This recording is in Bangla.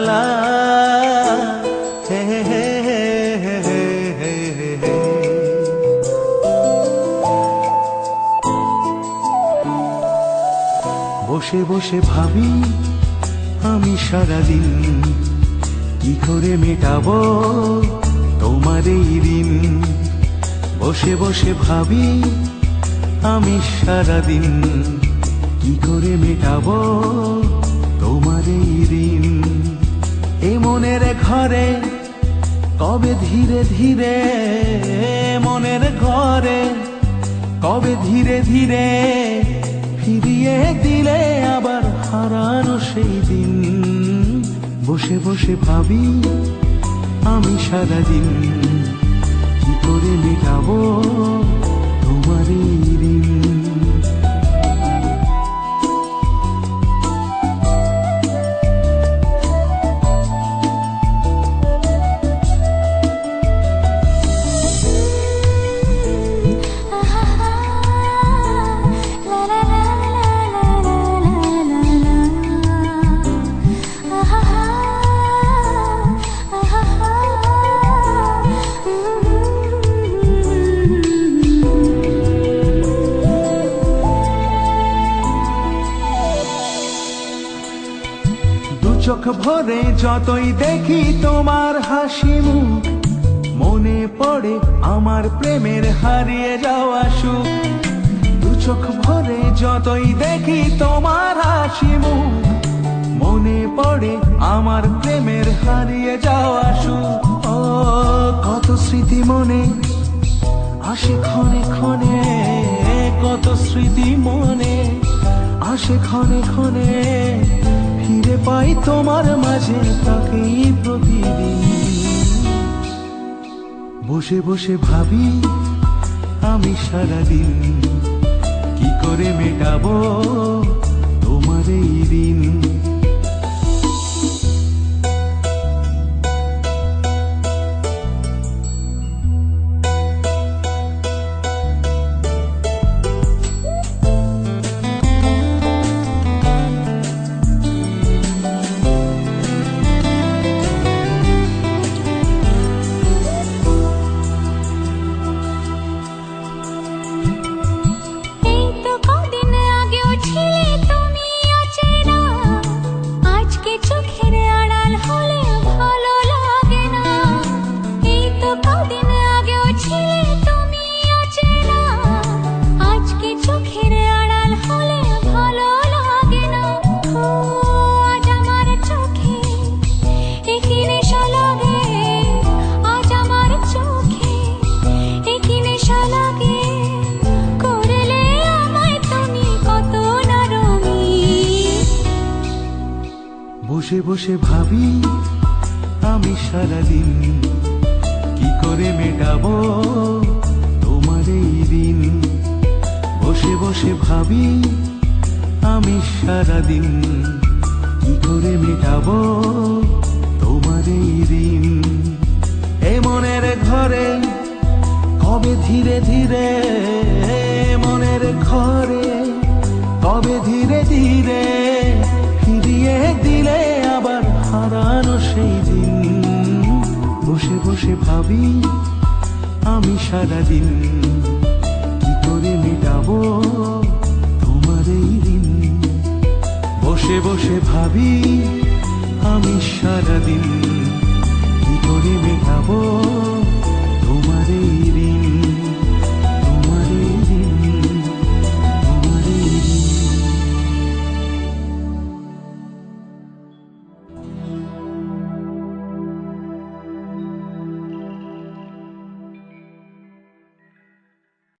লা হে হে হে হে হে হে হে। বসে বসে ভাবি আমি সারাদিন কি করে মেটাবো তোমার এই ঋণ। বসে বসে ভাবি আমি সারাদিন কি করে মেটাবো তোমার এই ঋণ। এ মনের ঘরে কবে ধীরে ধীরে, মনের ঘরে কবে ধীরে ধীরে ফিরিয়ে দিলে আবার হারানো সেই দিন। বসে বসে ভাবি আমি সারাদিন কি করে মেটাবো তোমার এই ঋণ। চোখ ভরে যতই দেখি তোমার হাসি মুখ, মনে পড়ে আমার প্রেমের হারিয়ে যাওয়া সুখ। দু চোখ ভরে যতই দেখি তোমার হাসি মুখ, মনে পড়ে আমার প্রেমের হারিয়ে যাওয়া সুখ। ও কত স্মৃতি মনে আসে ক্ষণে ক্ষণে, কত স্মৃতি মনে আসে ক্ষণে ক্ষণে, ফিরে পাই তোমার মাঝে তাকেই প্রতিদিন। বসে বসে ভাবি আমি সারাদিন কি করে মেটাবো তোমার এই ঋণ। বসে বসে ভাবি আমি সারাদিন কি করে মেটাবো তোমার এই ঋণ। বসে বসে ভাবি আমি সারাদিন কি করে মেটাবো তোমার এই ঋণ। এ মনের ঘরে কবে ধীরে ধীরে, মনের ঘরে কবে ধীরে ধীরে ফিরিয়ে দিলে আবার হারানো সেই দিন। বসে বসে ভাবি আমি সারাদিন কি করে মেটাবো তোমার এই ঋণ। বসে বসে ভাবি আমি সারাদিন